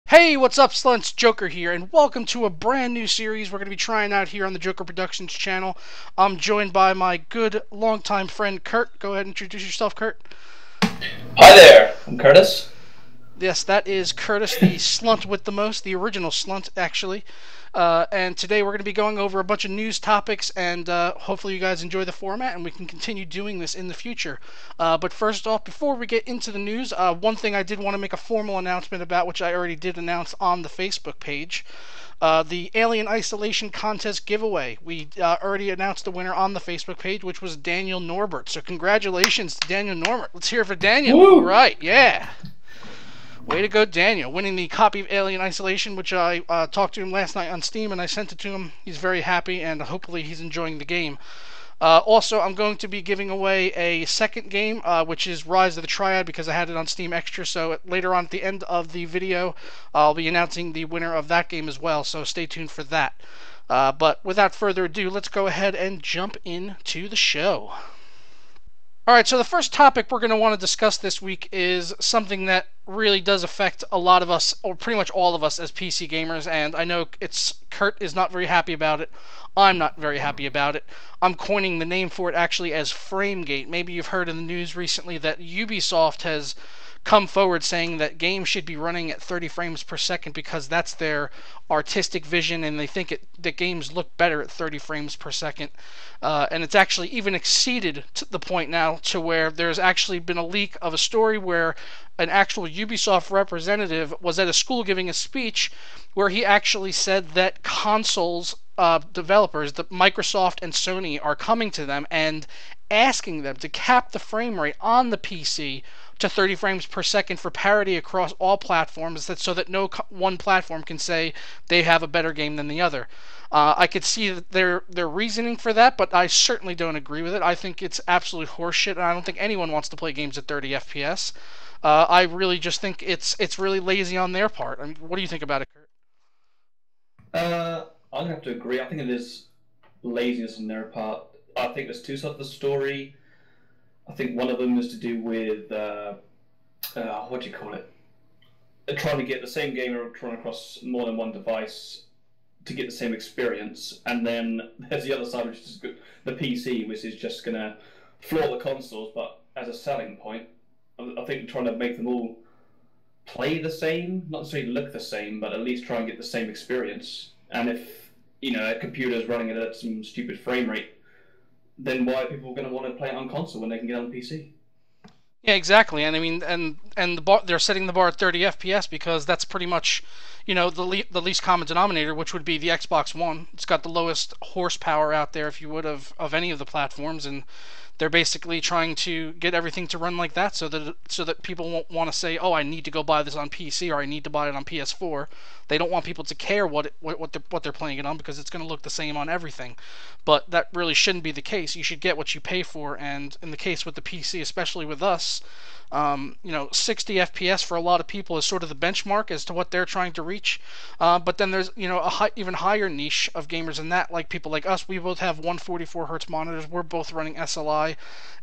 Hey, what's up, Slunts? Joker here, and welcome to a brand new series we're going to be trying out here on the Joker Productions channel. I'm joined by my good longtime friend Kurt. Go ahead and introduce yourself, Kurt. Hi there, I'm Curtis. Yes, that is Curtis, the slunt with the most, the original slunt, actually. And today we're going to be going over a bunch of news topics, and hopefully you guys enjoy the format, and we can continue doing this in the future. But first off, before we get into the news, one thing I did want to make a formal announcement about, which I already did announce on the Facebook page. The Alien Isolation Contest giveaway. We already announced the winner on the Facebook page, which was Daniel Norbert. So congratulations to Daniel Norbert. Let's hear it for Daniel. All Woo! right, yeah. Way to go, Daniel. Winning the copy of Alien Isolation, which I talked to him last night on Steam, and I sent it to him. He's very happy, and hopefully he's enjoying the game. Also, I'm going to be giving away a second game, which is Rise of the Triad, because I had it on Steam Extra. So later on at the end of the video, I'll be announcing the winner of that game as well. So stay tuned for that. But without further ado, let's go ahead and jump into the show. Alright, so the first topic we're going to want to discuss this week is something that really does affect a lot of us, or pretty much all of us as PC gamers, and I know Kurt is not very happy about it. I'm not very happy about it. I'm coining the name for it actually as Framegate. Maybe you've heard in the news recently that Ubisoft has come forward saying that games should be running at 30 frames per second because that's their artistic vision, and they think that games look better at 30 frames per second. And it's actually even exceeded to the point now to where there's actually been a leak of a story where an actual Ubisoft representative was at a school giving a speech where he actually said that consoles developers, the Microsoft and Sony, are coming to them and asking them to cap the frame rate on the PC to 30 frames per second for parity across all platforms, so that no one platform can say they have a better game than the other. I could see that their reasoning for that, but I certainly don't agree with it. I think it's absolute horseshit, and I don't think anyone wants to play games at 30 FPS. I really just think it's really lazy on their part. I mean, what do you think about it, Kurt? I'm gonna have to agree. I think it is laziness on their part. I think there's two sides of the story. I think one of them is to do with what do you call it? Trying to get the same game run across more than one device to get the same experience, and then there's the other side, which is the PC, which is just gonna floor the consoles, but as a selling point. I think trying to make them all play the same, not necessarily look the same, but at least try and get the same experience. And if a computer is running it at some stupid frame rate, then why are people going to want to play it on console when they can get it on PC? Yeah, exactly. And I mean, and the bar, they're setting the bar at 30 FPS because that's pretty much, the least common denominator, which would be the Xbox One. It's got the lowest horsepower out there, if you would, of any of the platforms, and they're basically trying to get everything to run like that, so that people won't want to say, oh, I need to go buy this on PC or I need to buy it on PS4. They don't want people to care what they're playing it on, because it's going to look the same on everything. But that really shouldn't be the case. You should get what you pay for, and in the case with the PC, especially with us, 60 FPS for a lot of people is sort of the benchmark as to what they're trying to reach. But then there's even higher niche of gamers than that, like people like us. We both have 144 hertz monitors. We're both running SLI,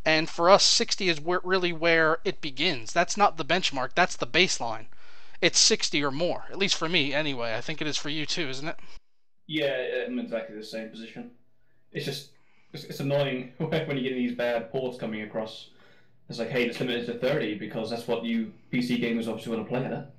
and for us, 60 is really where it begins. That's not the benchmark. That's the baseline. It's 60 or more, at least for me anyway. I think it is for you too, isn't it? Yeah, I'm exactly the same position. It's annoying when you're getting these bad ports coming across. It's like, hey, it's limited to 30 because that's what you PC gamers obviously want to play at.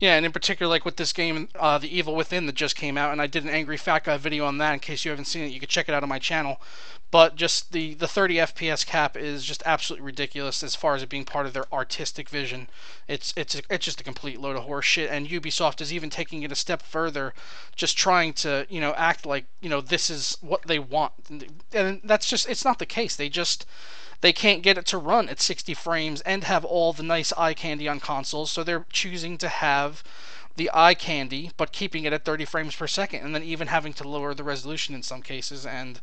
Yeah, and in particular, like with this game, The Evil Within, that just came out, and I did an Angry Fat Guy video on that. In case you haven't seen it, you can check it out on my channel. But just the 30 FPS cap is just absolutely ridiculous as far as it being part of their artistic vision. It's just a complete load of horse shit, and Ubisoft is even taking it a step further, just trying to act like this is what they want, and it's not the case. They can't get it to run at 60 frames and have all the nice eye candy on consoles, so they're choosing to have the eye candy, but keeping it at 30 frames per second, and then even having to lower the resolution in some cases. And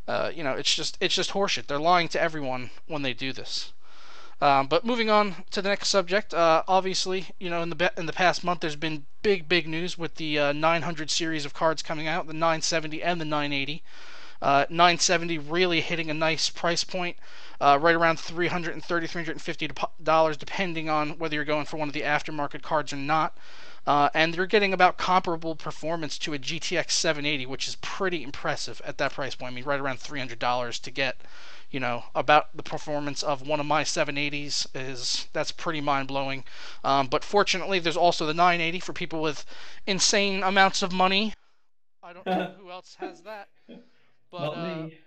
it's just horseshit. They're lying to everyone when they do this. But moving on to the next subject, obviously, in the past month, there's been big news with the 900 series of cards coming out, the 970 and the 980. 970 really hitting a nice price point, right around $330, $350 depending on whether you're going for one of the aftermarket cards or not. and they're getting about comparable performance to a GTX 780, which is pretty impressive at that price point. I mean, right around $300 to get, about the performance of one of my 780s that's pretty mind blowing. But fortunately, there's also the 980 for people with insane amounts of money. I don't know who else has that, but Not me.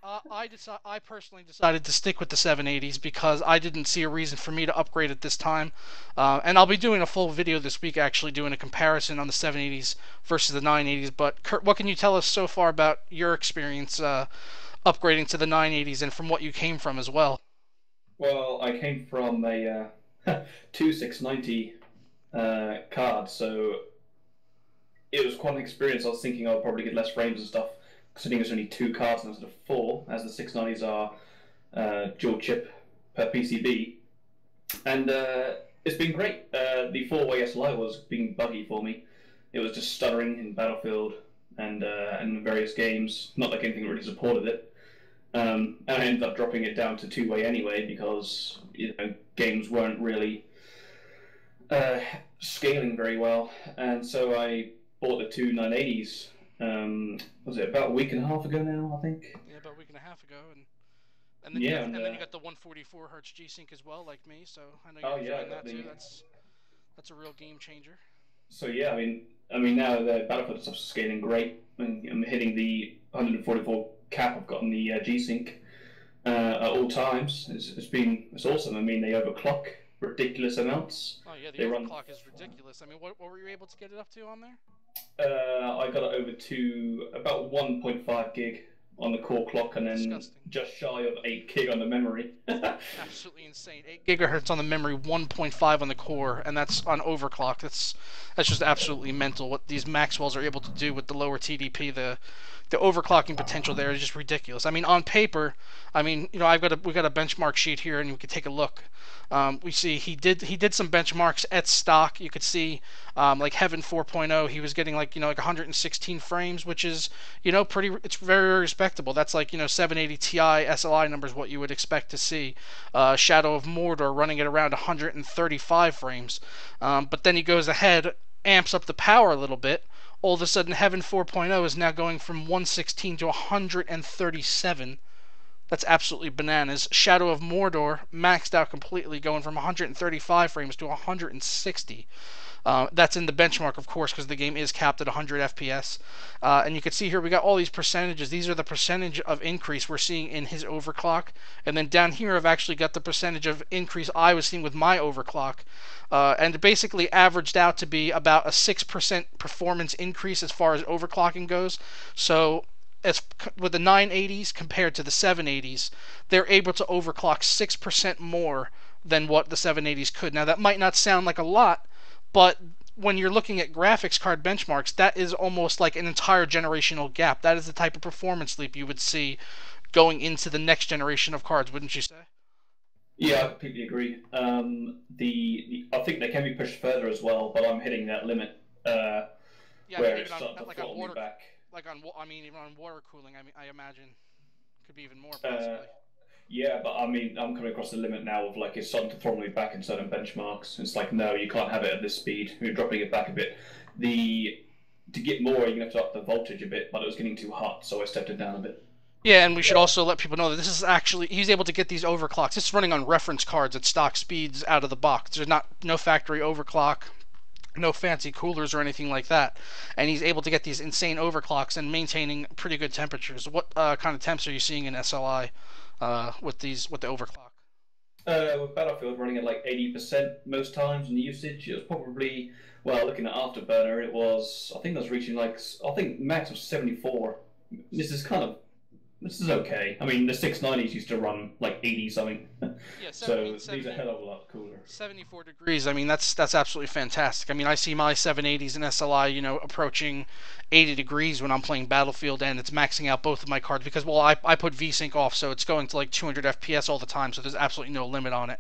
I personally decided to stick with the 780s because I didn't see a reason for me to upgrade at this time. And I'll be doing a full video this week, actually doing a comparison on the 780s versus the 980s. But Kurt, what can you tell us so far about your experience upgrading to the 980s and from what you came from as well? Well, I came from a 2690 card, so it was quite an experience. I was thinking I'd probably get less frames and stuff, considering there's only two cards instead of four, as the 690s are dual chip per PCB. And it's been great. The four-way SLI was being buggy for me. It was just stuttering in Battlefield and various games. Not like anything really supported it. And I ended up dropping it down to two-way anyway because games weren't really scaling very well. And so I bought the two 980s. Was it about a week and a half ago now? I think. Yeah, about a week and a half ago, and then Yeah, and then you got the 144 hertz G-Sync as well, like me. So I know oh you're yeah, I enjoying got that too. the. That's a real game changer. So yeah, I mean now the Battlefield stuff's scaling great. I'm hitting the 144 cap I've got on the G-Sync at all times. It's awesome. I mean they overclock ridiculous amounts. Oh yeah, the They run. overclock is ridiculous. I mean, what were you able to get it up to on there? I got it over to about 1.5 gig on the core clock, and then Disgusting. just shy of 8 gig on the memory. Absolutely insane. 8 gigahertz on the memory, 1.5 on the core, and that's on overclock. That's just absolutely mental. What these Maxwells are able to do with the lower TDP, the overclocking potential there is just ridiculous. I mean, on paper, we got a benchmark sheet here, and we could take a look. We see he did some benchmarks at stock. You could see like Heaven 4.0, he was getting like 116 frames, which is pretty. It's very, very respectable. That's like 780 Ti SLI numbers, what you would expect to see. Shadow of Mordor running at around 135 frames, but then he goes ahead, amps up the power a little bit. All of a sudden, Heaven 4.0 is now going from 116 to 137. That's absolutely bananas. Shadow of Mordor maxed out completely, going from 135 frames to 160. That's in the benchmark, of course, because the game is capped at 100 FPS. And you can see here we got all these percentages. These are the percentage of increase we're seeing in his overclock. And then down here I've actually got the percentage of increase I was seeing with my overclock. And basically averaged out to be about a 6% performance increase as far as overclocking goes. So as with the 980s compared to the 780s, they're able to overclock 6% more than what the 780s could. Now that might not sound like a lot, but when you're looking at graphics card benchmarks, that is almost like an entire generational gap. That is the type of performance leap you would see going into the next generation of cards, wouldn't you say? Yeah, I completely agree. I think they can be pushed further as well, but I'm hitting that limit Yeah, I mean where even it's on starting to like on throttle me water, back. even on water cooling, I imagine could be even more Uh, possibly. yeah, but I mean, I'm coming across the limit now of like it's starting to throttle me back in certain benchmarks. It's like, no, you can't have it at this speed. You're dropping it back a bit. The To get more, you're gonna have to up the voltage a bit, but it was getting too hot, so I stepped it down a bit. Yeah, and we should also let people know that this is actually he's able to get these overclocks. This is running on reference cards at stock speeds out of the box. There's no factory overclock, no fancy coolers or anything like that, and he's able to get these insane overclocks and maintaining pretty good temperatures. What kind of temps are you seeing in SLI with the overclock? With Battlefield running at like 80% most times in usage, it was probably, well, looking at Afterburner, I think I was reaching like, I think max was 74. This is kind of, this is okay. I mean, the 690s used to run like 80 something. Yeah, So these are a hell of a lot cooler. 74 degrees. I mean, that's absolutely fantastic. I mean, I see my 780s and SLI, approaching 80 degrees when I'm playing Battlefield, and it's maxing out both of my cards because, well, I put VSync off, so it's going to like 200 FPS all the time, so there's absolutely no limit on it.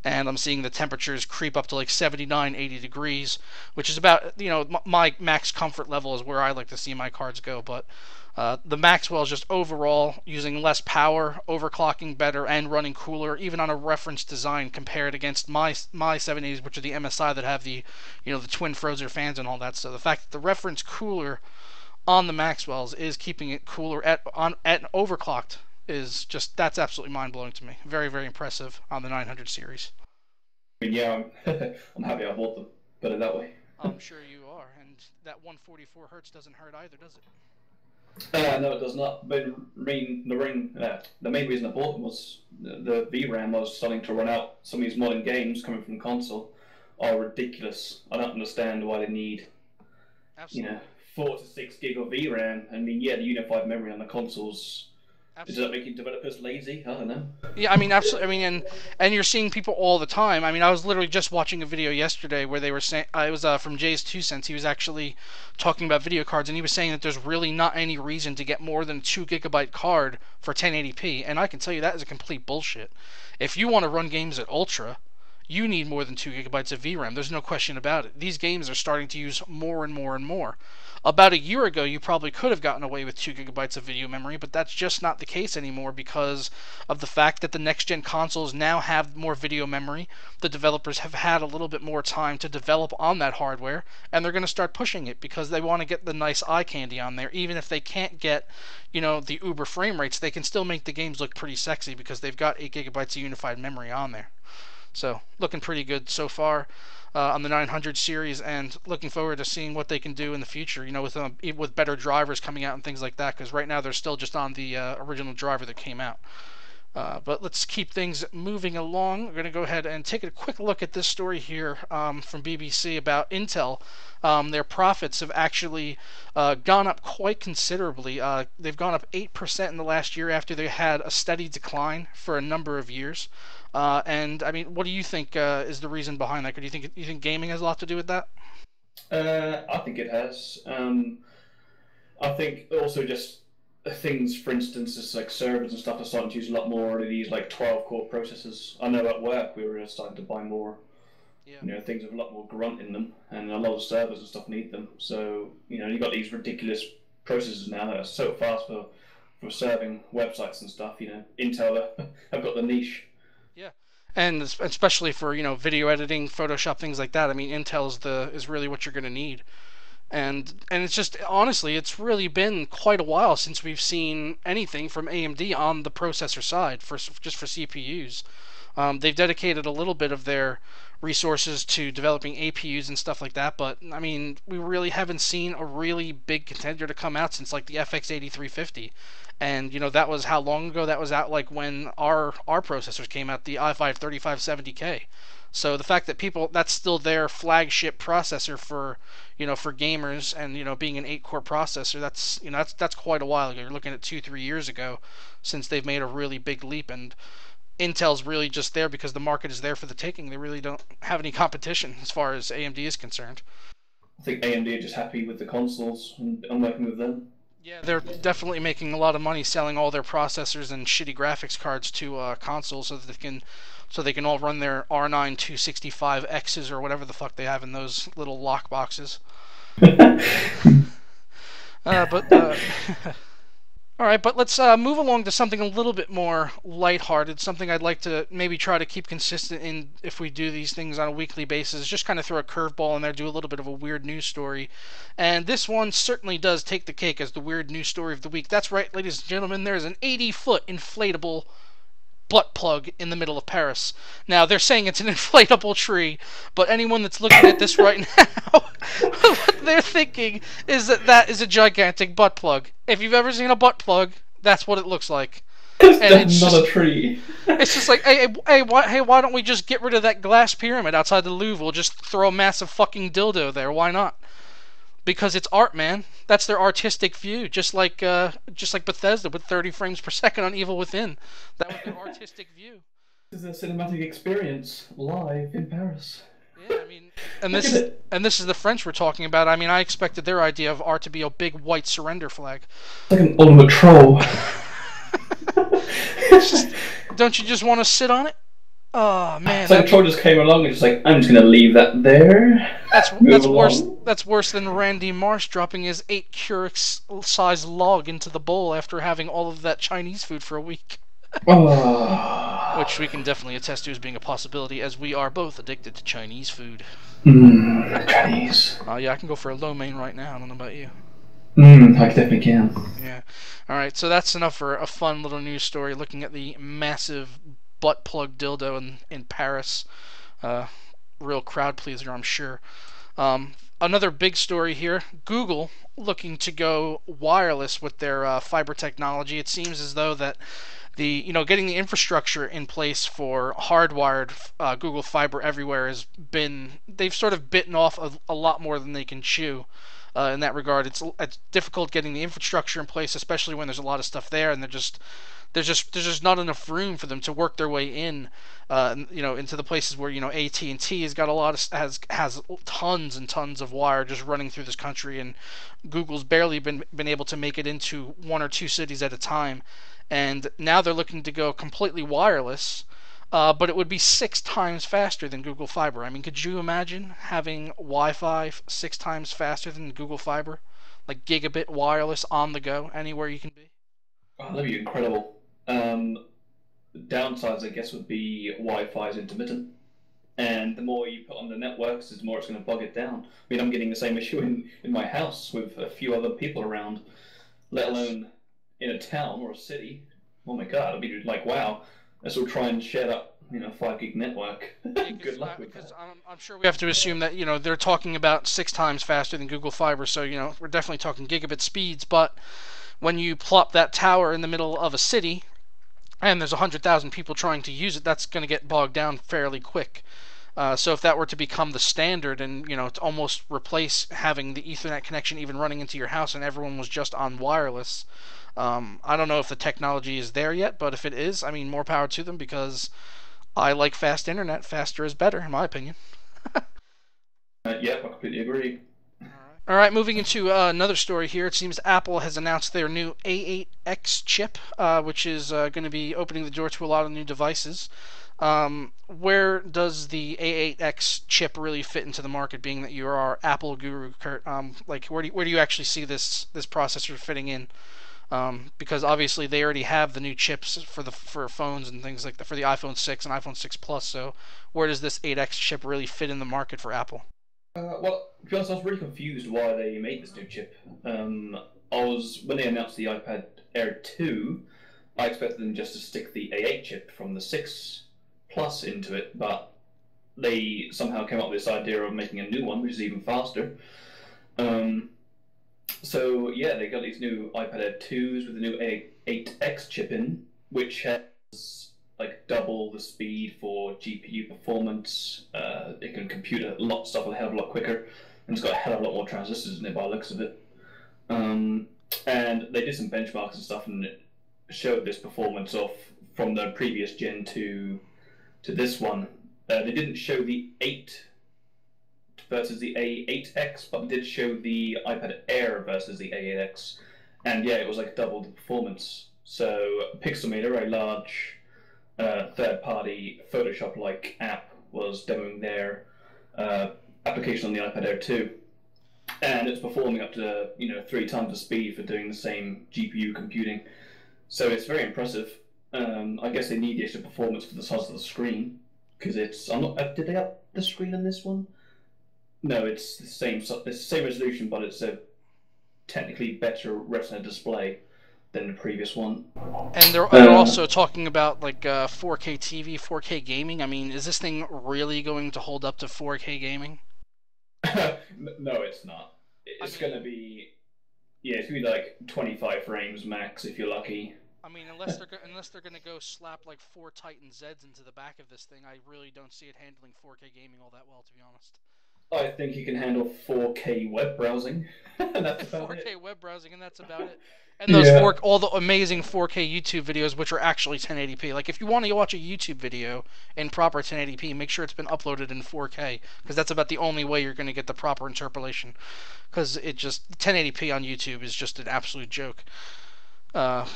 and I'm seeing the temperatures creep up to like 79, 80 degrees, which is about, my max comfort level is where I like to see my cards go. But the Maxwell is just overall using less power, overclocking better, and running cooler, even on a reference design compared against my 780s, which are the MSI that have the twin Frozer fans and all that. So the fact that the reference cooler on the Maxwells is keeping it cooler at overclocked is just, that's absolutely mind blowing to me. Very, very impressive on the 900 series. I mean, yeah, I'm happy I bought them. Put it that way. I'm sure you are, and that 144 hertz doesn't hurt either, does it? No, it does not. But the main reason I bought them was the VRAM was starting to run out. Some of these modern games coming from console are ridiculous. I don't understand why they need, Absolutely. 4 to 6 gig of VRAM. I mean, yeah, the unified memory on the consoles. Absolutely. Is that making developers lazy? I don't know. Yeah, I mean, absolutely. I mean, and you're seeing people all the time. I mean, I was literally just watching a video yesterday where they were saying, it was from Jay's 2 Cents. He was actually talking about video cards, and he was saying that there's really not any reason to get more than a 2 GB card for 1080p. And I can tell you that is a complete bullshit. If you want to run games at Ultra, you need more than 2 GB of VRAM. There's no question about it. These games are starting to use more and more and more. About a year ago, you probably could have gotten away with 2 GB of video memory, but that's just not the case anymore because of the fact that the next-gen consoles now have more video memory. The developers have had a little bit more time to develop on that hardware, and they're going to start pushing it because they want to get the nice eye candy on there. Even if they can't get, the uber frame rates, they can still make the games look pretty sexy because they've got 8 GB of unified memory on there. So, looking pretty good so far on the 900 series, and looking forward to seeing what they can do in the future, with better drivers coming out and things like that, because right now they're still just on the original driver that came out. But let's keep things moving along. We're going to go ahead and take a quick look at this story here from BBC about Intel. Their profits have actually gone up quite considerably. They've gone up 8% in the last year after they had a steady decline for a number of years. And I mean, what do you think is the reason behind that? Do you think gaming has a lot to do with that? I think it has. I think also just things, for instance, is like servers and stuff are starting to use a lot more of these like 12-core processors. I know at work we were starting to buy more. Yeah. Things with a lot more grunt in them, and a lot of servers and stuff need them. So you've got these ridiculous processors now that are so fast for serving websites and stuff. Intel have got the niche. Yeah, and especially for video editing, Photoshop, things like that. I mean, Intel is really what you're going to need. And it's just, honestly, it's really been quite a while since we've seen anything from AMD on the processor side just for CPUs. They've dedicated a little bit of their resources to developing APUs and stuff like that, but I mean, we really haven't seen a really big contender to come out since like the FX 8350. And that was how long ago? That was out like when our processors came out, the i5 3570K. So the fact that that's still their flagship processor for gamers, and being an 8-core processor, that's quite a while ago. You're looking at 2-3 years ago since they've made a really big leap, and Intel's really just there because the market is there for the taking. They really don't have any competition as far as AMD is concerned. I think AMD are just happy with the consoles and working with them. Yeah, they're definitely making a lot of money selling all their processors and shitty graphics cards to consoles so that they can all run their R9 265Xs or whatever the fuck they have in those little lock boxes. All right, but let's move along to something a little bit more lighthearted, something I'd like to maybe try to keep consistent in if we do these things on a weekly basis. Just kind of throw a curveball in there, do a little bit of a weird news story. And this one certainly does take the cake as the weird news story of the week. That's right, ladies and gentlemen, there's an 80-foot inflatable butt plug in the middle of Paris. Now, they're saying it's an inflatable tree, but anyone that's looking at this right now, what they're thinking is that is a gigantic butt plug. If you've ever seen a butt plug, that's what it looks like. It's not a tree. It's just like, hey, why don't we just get rid of that glass pyramid outside the Louvre? We'll just throw a massive fucking dildo there. Why not? Because it's art, man. That's their artistic view. Just like Bethesda with 30 frames per second on Evil Within. That was their artistic view. This is a cinematic experience live in Paris. Yeah, I mean, and this is the French we're talking about. I mean, I expected their idea of art to be a big white surrender flag. Like an ultimate troll. Don't you just want to sit on it? Oh man, It's like Troll just came along and just like, I'm just gonna leave that there, move that's worse. along. That's worse than Randy Marsh dropping his 8 Keurig-sized log into the bowl after having all of that Chinese food for a week, which we Oh, can definitely attest to as being a possibility, as we are both addicted to Chinese food. Chinese. Yeah, I can go for a lo mein right now. I don't know about you. I definitely can. Yeah. All right. So that's enough for a fun little news story looking at the massive butt plug dildo in Paris. Uh, Real crowd pleaser, I'm sure. Another big story here: Google looking to go wireless with their fiber technology. It seems as though that getting the infrastructure in place for hardwired Google Fiber everywhere has been, they've sort of bitten off a lot more than they can chew. In that regard, it's difficult getting the infrastructure in place, especially when there's a lot of stuff there, and there's just not enough room for them to work their way in, into the places where AT&T has got a lot of has tons and tons of wire just running through this country, and Google's barely been able to make it into one or two cities at a time, and now they're looking to go completely wireless. But it would be 6 times faster than Google Fiber. I mean, could you imagine having Wi-Fi 6 times faster than Google Fiber, like gigabit wireless on the go anywhere you can be? Oh, that'd be incredible. Downsides, I guess, would be Wi-Fi is intermittent, and the more you put on the networks, the more it's going to bog it down. I mean, I'm getting the same issue in my house with a few other people around, let Yes. alone in a town or a city. Oh my god, I'd be like, wow, let's all try and share that 5 gig network. Yeah, Good luck with because that. I'm sure we have to assume that they're talking about 6 times faster than Google Fiber, so we're definitely talking gigabit speeds. But when you plop that tower in the middle of a city and there's 100,000 people trying to use it, that's going to get bogged down fairly quick. So if that were to become the standard, and to almost replace having the Ethernet connection even running into your house, and everyone was just on wireless, I don't know if the technology is there yet, but if it is, I mean, more power to them, because I like fast internet. Faster is better, in my opinion. Yeah, I completely agree. All right, moving into another story here. It seems Apple has announced their new A8X chip, which is going to be opening the door to a lot of new devices. Where does the A8X chip really fit into the market, being that you are our Apple guru, Kurt? Like, where do you actually see this processor fitting in? Because obviously they already have the new chips for phones and things like that, for the iPhone 6 and iPhone 6 Plus. So where does this 8X chip really fit in the market for Apple? Well, to be honest, I was really confused why they made this new chip. I was when they announced the iPad Air 2, I expected them just to stick the A8 chip from the 6 Plus into it, but they somehow came up with this idea of making a new one, which is even faster. Um, so yeah, they got these new iPad Air 2s with the new A8X chip in, which has like double the speed for GPU performance. It can compute a lot of stuff a hell of a lot quicker, and it's got a hell of a lot more transistors in it by the looks of it. Um, and they did some benchmarks and stuff, and it showed this performance of from the previous gen to this one. They didn't show the 8 versus the A8X, but did show the iPad Air versus the A8X, and yeah, it was like double the performance. So Pixelmator, a large third-party Photoshop-like app, was demoing their uh, application on the iPad Air 2, and it's performing up to 3 times the speed for doing the same GPU computing. So it's very impressive. I guess they need the extra performance for the size of the screen because it's. I'm not. Did they up the screen on this one? No, it's the same resolution, but it's a technically better Retina display than the previous one. And they're also talking about like 4K TV, 4K gaming. I mean, is this thing really going to hold up to 4K gaming? No, it's not. I It's gonna mean, be yeah, it's gonna be like 25 frames max if you're lucky. unless they're gonna go slap like four Titan Zeds into the back of this thing, I really don't see it handling 4K gaming all that well, to be honest. I think you can handle 4K web browsing, and that's about 4K it. web browsing, and that's about it. And Yeah. all the amazing 4K YouTube videos, which are actually 1080p. Like, if you want to watch a YouTube video in proper 1080p, make sure it's been uploaded in 4K, because that's about the only way you're going to get the proper interpolation. Because 1080p on YouTube is just an absolute joke. Uh,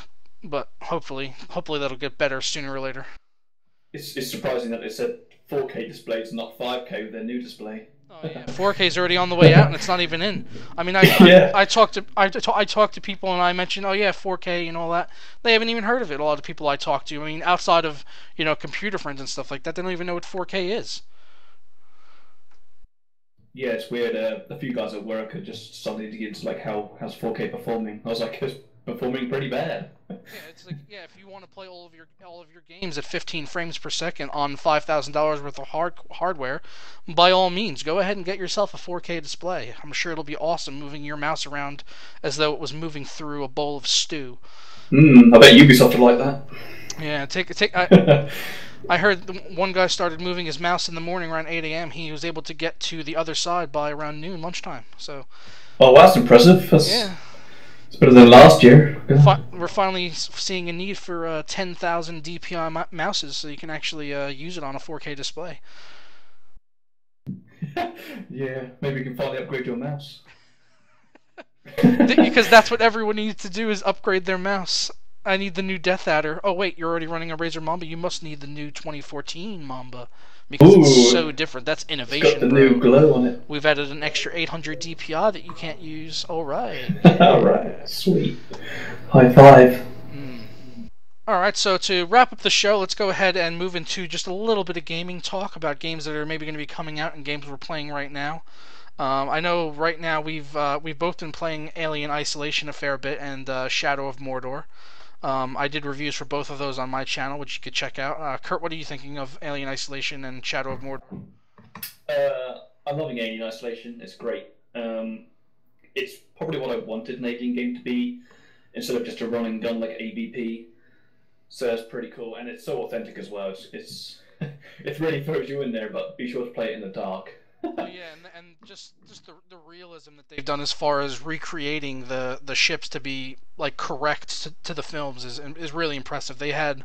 but hopefully that'll get better sooner or later. it's surprising that they said 4K displays, not 5K with their new display. Oh yeah, 4K is already on the way out, and it's not even in. I mean, Yeah. I talked to people, and I mentioned, oh yeah, 4K and all that. They haven't even heard of it. A lot of people I talk to, I mean, outside of computer friends and stuff like that, they don't even know what 4K is. Yeah, it's weird. A few guys at work are just suddenly digging into like how's 4K performing. I was like, it's performing pretty bad. Yeah, it's like yeah, if you want to play all of your games at 15 frames per second on $5,000 worth of hardware, by all means, go ahead and get yourself a 4K display. I'm sure it'll be awesome moving your mouse around as though it was moving through a bowl of stew. I bet Ubisoft would like that. Yeah, take. I heard one guy started moving his mouse in the morning around 8 a.m. He was able to get to the other side by around noon, lunchtime. So Oh, wow, that's impressive. That's yeah, it's better than last year. we're finally seeing a need for 10,000 DPI mouses, so you can actually use it on a 4K display. Yeah, maybe you can finally upgrade your mouse. Because that's what everyone needs to do is upgrade their mouse. I need the new Death Adder. Oh wait, you're already running a Razer Mamba. You must need the new 2014 Mamba because it's Ooh, so different. That's it's got the innovation, new bro. glow on it. We've added an extra 800 DPI that you can't use. All right, All yeah. right, sweet. High five. Mm. All right, so to wrap up the show, let's go ahead and move into just a little bit of gaming talk about games that are maybe going to be coming out and games we're playing right now. I know right now we've both been playing Alien Isolation a fair bit and Shadow of Mordor. I did reviews for both of those on my channel, which you could check out. Kurt, what are you thinking of Alien Isolation and Shadow of Mordor? I'm loving Alien Isolation. It's great. It's probably what I wanted an Alien game to be, instead of just a run and gun like AVP. So it's pretty cool, and it's so authentic as well. It's it really throws you in there, but be sure to play it in the dark. Oh yeah, and just the realism that they've done as far as recreating the ships to be like correct to the films is really impressive. They had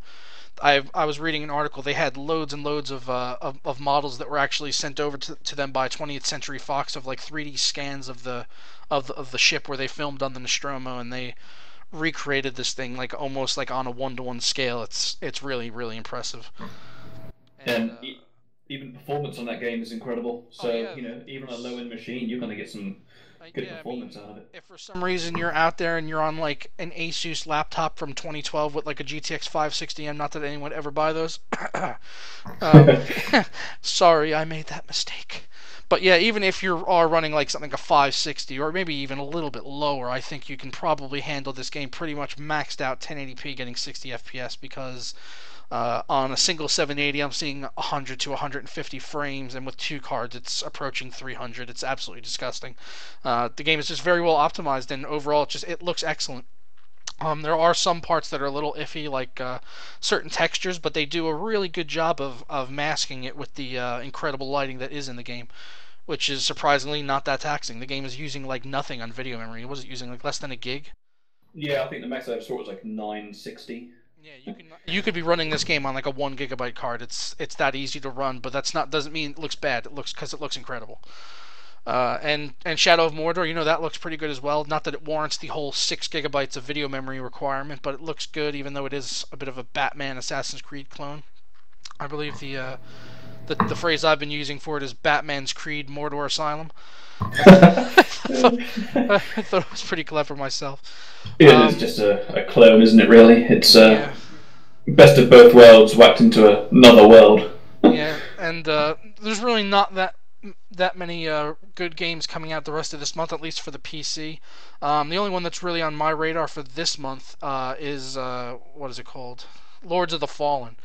I was reading an article. They had loads and loads of models that were actually sent over to them by 20th Century Fox of like 3D scans of the ship where they filmed on the Nostromo, and they recreated this thing like almost like on a 1-to-1 scale. It's really impressive. And And even performance on that game is incredible. oh So yeah, even a low end machine, you're gonna get some good yeah, I mean, performance out of it. if for some reason you're out there and you're on like an Asus laptop from 2012 with like a GTX 560M, not that anyone would ever buy those. um, sorry, I made that mistake. But yeah, even if you are running like something like a 560 or maybe even a little bit lower, I think you can probably handle this game pretty much maxed out 1080p getting 60 FPS because on a single 780, I'm seeing 100 to 150 frames, and with two cards, it's approaching 300. It's absolutely disgusting. The game is just very well optimized, and overall, it looks excellent. There are some parts that are a little iffy, like certain textures, but they do a really good job of masking it with the incredible lighting that is in the game, which is surprisingly not that taxing. The game is using like nothing on video memory. It was using like less than a gig. Yeah, I think the max I ever saw was like 960. Yeah, you could be running this game on like a 1 GB card. It's that easy to run, but that's not doesn't mean it looks bad. It looks because it looks incredible. And Shadow of Mordor, that looks pretty good as well. Not that it warrants the whole 6 GB of video memory requirement, but it looks good, even though it is a bit of a Batman Assassin's Creed clone. I believe the phrase I've been using for it is Batman's Creed Mordor Asylum. I thought it was pretty clever myself. It is just a clone, isn't it? Really, it's Yeah, best of both worlds whacked into another world. yeah, and there's really not that many good games coming out the rest of this month, at least for the PC. The only one that's really on my radar for this month is what is it called? Lords of the Fallen,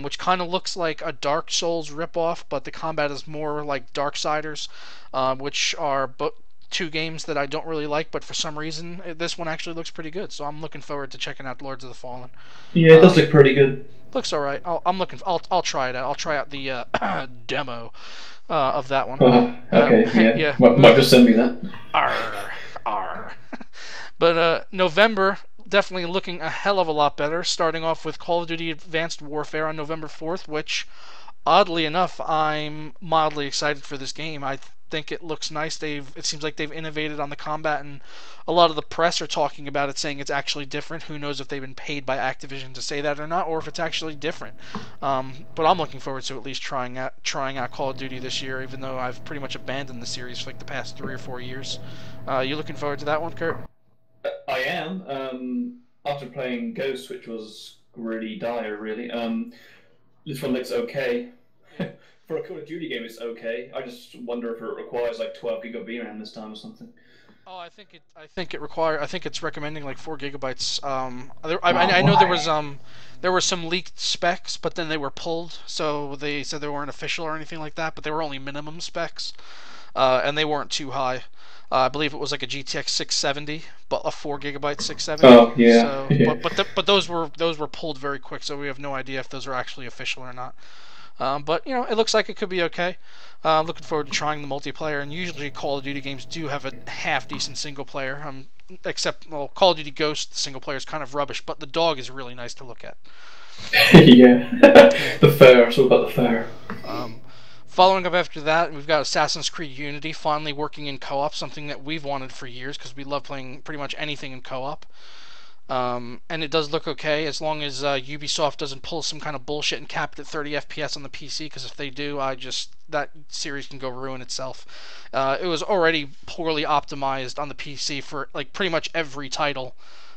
which kind of looks like a Dark Souls ripoff, but the combat is more like Darksiders, which are two games that I don't really like, but for some reason this one actually looks pretty good. So I'm looking forward to checking out Lords of the Fallen. Yeah, it does look pretty good. Looks all right. I'll try it out. I'll try out the demo of that one. Okay, yeah. Yeah. Might just send me that. Arr, arr. But November definitely looking a hell of a lot better. Starting off with Call of Duty Advanced Warfare on November 4th, which oddly enough I'm mildly excited for this game. think it looks nice. It seems like they've innovated on the combat, and a lot of the press are talking about it, saying it's actually different. Who knows if they've been paid by Activision to say that or not, or if it's actually different. But I'm looking forward to at least trying out Call of Duty this year, even though I've pretty much abandoned the series for like the past 3 or 4 years. You looking forward to that one, Kurt? I am. After playing Ghost, which was really dire, really. This one looks okay. Yeah. For a Call of Duty game, it's okay. I just wonder if it requires like 12 gig of VRAM this time or something. Oh, I think it's recommending like 4 gigabytes. Oh, I know why? there were some leaked specs, but then they were pulled, so they said they weren't official or anything like that. But they were only minimum specs, and they weren't too high. I believe it was like a GTX 670, but a 4 gigabyte 670. Oh, yeah, So, yeah. but those were pulled very quick, so we have no idea if those are actually official or not. But it looks like it could be okay. I'm looking forward to trying the multiplayer, and usually Call of Duty games do have a half decent single player. Except, well, Call of Duty Ghost, the single player is kind of rubbish, but the dog is really nice to look at. Yeah. Yeah. The fair, it's all about the fair. Um, Following up after that, we've got Assassin's Creed Unity finally working in co-op, something that we've wanted for years because we love playing pretty much anything in co-op. And it does look okay as long as Ubisoft doesn't pull some kind of bullshit and cap it at 30 FPS on the PC. Because if they do, that series can go ruin itself. It was already poorly optimized on the PC for like pretty much every title.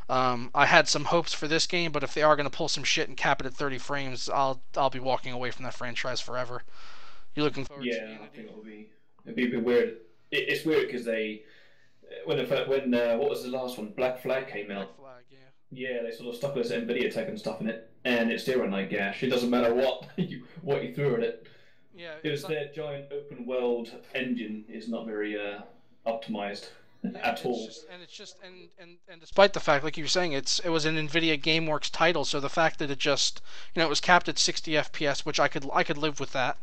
I had some hopes for this game, but if they are going to pull some shit and cap it at 30 frames, I'll be walking away from that franchise forever. You looking forward to Yeah, I Unity? think it'll be a bit weird. It's weird because they when what was the last one? Black Flag came Black out. Flag, yeah. Yeah, they sort of stuck this Nvidia tech and stuff in it, and it still ran like gash. It doesn't matter what you threw at it. Yeah, It it's was not. their giant open world engine is not very optimized Yeah, at all. and despite the fact, like you were saying, it was an Nvidia GameWorks title, so the fact that it just it was capped at 60 FPS, which I could live with that,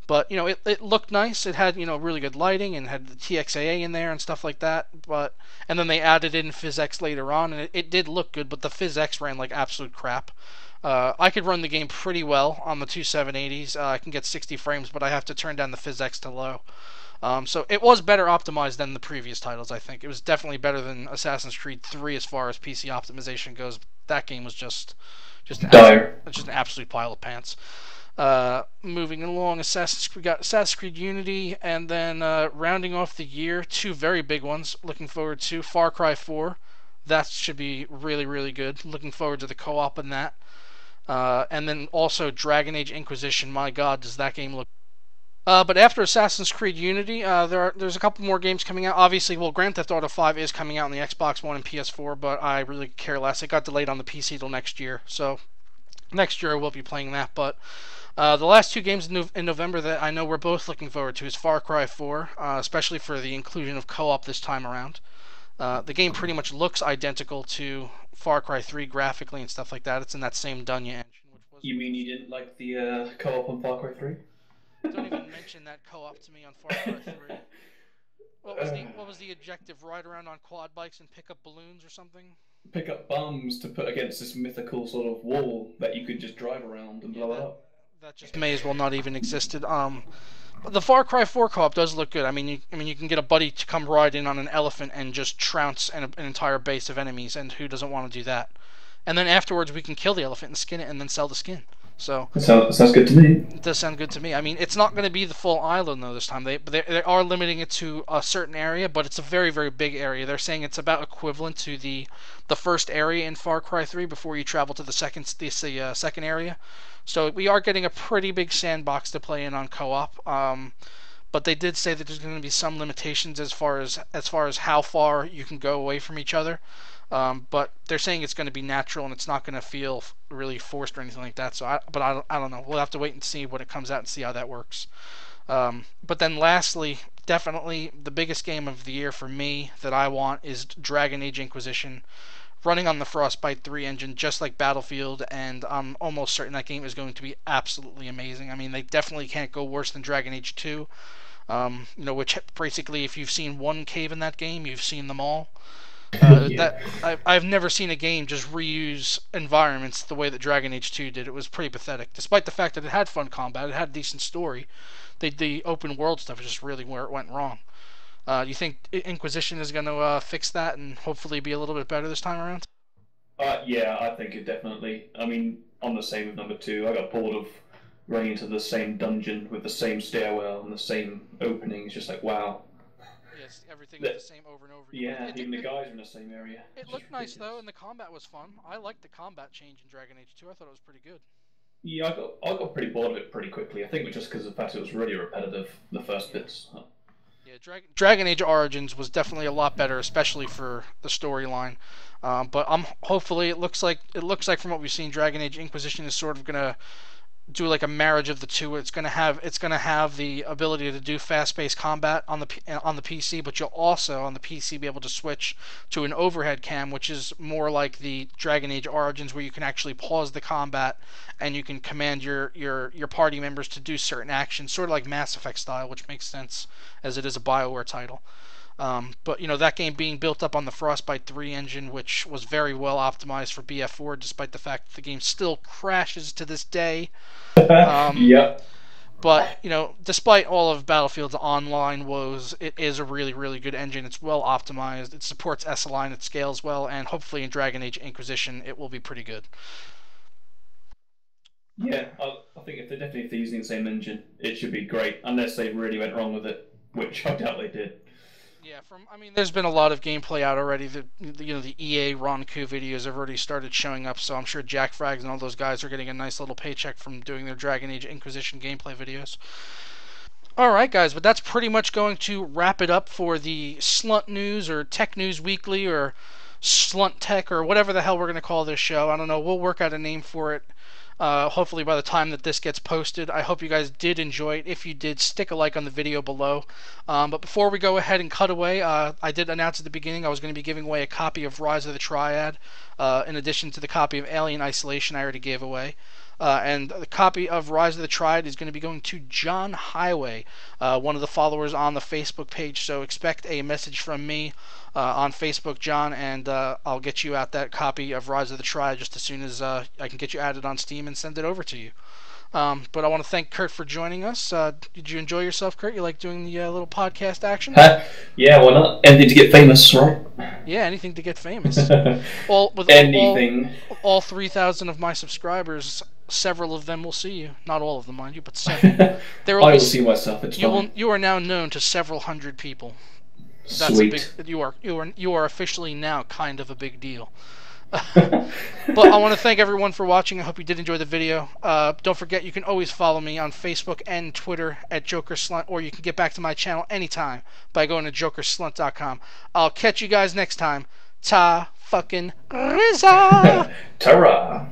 but it looked nice. It had really good lighting and had the TXAA in there and stuff like that. But and then they added in PhysX later on, and it did look good, but the PhysX ran like absolute crap. I could run the game pretty well on the two 780s. I can get 60 frames, but I have to turn down the PhysX to low. So it was better optimized than the previous titles. I think it was definitely better than Assassin's Creed 3 as far as PC optimization goes. That game was Dire. just an absolute pile of pants. Moving along, we got Assassin's Creed Unity, and then rounding off the year, two very big ones. Looking forward to Far Cry 4. That should be really really good. Looking forward to the co-op in that. And then also Dragon Age Inquisition. My God, does that game look? But after Assassin's Creed Unity, there's a couple more games coming out. Obviously, well, Grand Theft Auto 5 is coming out on the Xbox One and PS4, but I really care less. It got delayed on the PC till next year, so next year I will be playing that. But the last two games in November that I know we're both looking forward to is Far Cry 4, especially for the inclusion of co-op this time around. The game pretty much looks identical to Far Cry 3 graphically and stuff like that. It's in that same Dunya engine, which was You mean you didn't like the co-op on Far Cry 3? don't even mention that co-op to me on Far Cry 3. What was the objective? Ride around on quad bikes and pick up balloons or something? Pick up bombs to put against this mythical sort of wall that you could just drive around and Yeah, blow it up. that just may as well not even existed. But the Far Cry 4 co-op does look good. I mean, you can get a buddy to come ride in on an elephant and just trounce an entire base of enemies, and who doesn't want to do that? And then afterwards, we can kill the elephant and skin it, and then sell the skin. So That sounds good to me. it does sound good to me. I mean, it's not going to be the full island though this time. They are limiting it to a certain area, but it's a very very big area. They're saying it's about equivalent to the first area in Far Cry 3 before you travel to the second area. So we are getting a pretty big sandbox to play in on co-op. But they did say that there's going to be some limitations as far as how far you can go away from each other. But they're saying it's going to be natural and it's not going to feel really forced or anything like that. I don't know. We'll have to wait and see when it comes out and see how that works. But then lastly, definitely the biggest game of the year for me that I want is Dragon Age Inquisition, running on the Frostbite 3 engine, just like Battlefield, and I'm almost certain that game is going to be absolutely amazing. I mean, they definitely can't go worse than Dragon Age 2. Which basically, if you've seen one cave in that game, you've seen them all. Yeah. I've never seen a game just reuse environments the way that Dragon Age 2 did. It was pretty pathetic, despite the fact that it had fun combat, it had a decent story. The open world stuff is just really where it went wrong. You think Inquisition is going to fix that and hopefully be a little bit better this time around? Yeah, I think it definitely. I mean, I'm the same with number two. I got bored of running into the same dungeon with the same stairwell and the same opening. It's just like, wow. Yes, everything is the same over and over again. But Yeah, even the guys are in the same area. it It's just looked nice though, ridiculous. and the combat was fun. I liked the combat change in Dragon Age 2. I thought it was pretty good. Yeah, I got pretty bored of it pretty quickly. I think it was just because of the fact it was really repetitive, the first Yeah. bits. Yeah, Dragon Age Origins was definitely a lot better, especially for the storyline. But hopefully it looks like from what we've seen, Dragon Age Inquisition is sort of gonna do like a marriage of the two. It's gonna have the ability to do fast-paced combat on the PC, but you'll also on the PC be able to switch to an overhead cam, which is more like the Dragon Age Origins, where you can actually pause the combat and you can command your party members to do certain actions, sort of like Mass Effect style, which makes sense as it is a BioWare title. But that game being built up on the Frostbite 3 engine, which was very well optimized for BF4, despite the fact that the game still crashes to this day. Um, Yep. but despite all of Battlefield's online woes, it is a really, really good engine. It's well optimized. It supports SLI and it scales well, and hopefully in Dragon Age Inquisition it will be pretty good. Yeah, I think if they're using the same engine, it should be great, unless they really went wrong with it, which I doubt they did. Yeah, there's been a lot of gameplay out already. The EA Ronku videos have already started showing up, so I'm sure Jack Frags and all those guys are getting a nice little paycheck from doing their Dragon Age Inquisition gameplay videos. Alright, guys, but that's pretty much going to wrap it up for the Slunt News or Tech News Weekly or SLUNT Tech or whatever the hell we're going to call this show. I don't know. We'll work out a name for it. Hopefully by the time that this gets posted. I hope you guys did enjoy it. If you did, stick a like on the video below. But before we go ahead and cut away, I did announce at the beginning I was going to be giving away a copy of Rise of the Triad, in addition to the copy of Alien Isolation I already gave away. And the copy of Rise of the Triad is going to be going to John Highway, one of the followers on the Facebook page. So expect a message from me on Facebook, John, and I'll get you out that copy of Rise of the Triad just as soon as I can get you added on Steam and send it over to you. But I want to thank Kurt for joining us. Did you enjoy yourself, Kurt? You like doing the little podcast action? Yeah, why not? Anything to get famous, right? Yeah, anything to get famous. All with Anything. all 3,000 of my subscribers, several of them will see you. Not all of them, mind you, but several. There I will see myself. It's fine. You are now known to several hundred people. That's a big. Sweet. You are officially now kind of a big deal. But I want to thank everyone for watching. I hope you did enjoy the video. Don't forget, you can always follow me on Facebook and Twitter at JokerSlunt, or you can get back to my channel anytime by going to JokerSlunt.com. I'll catch you guys next time. Ta fucking Rizza! Ta-ra!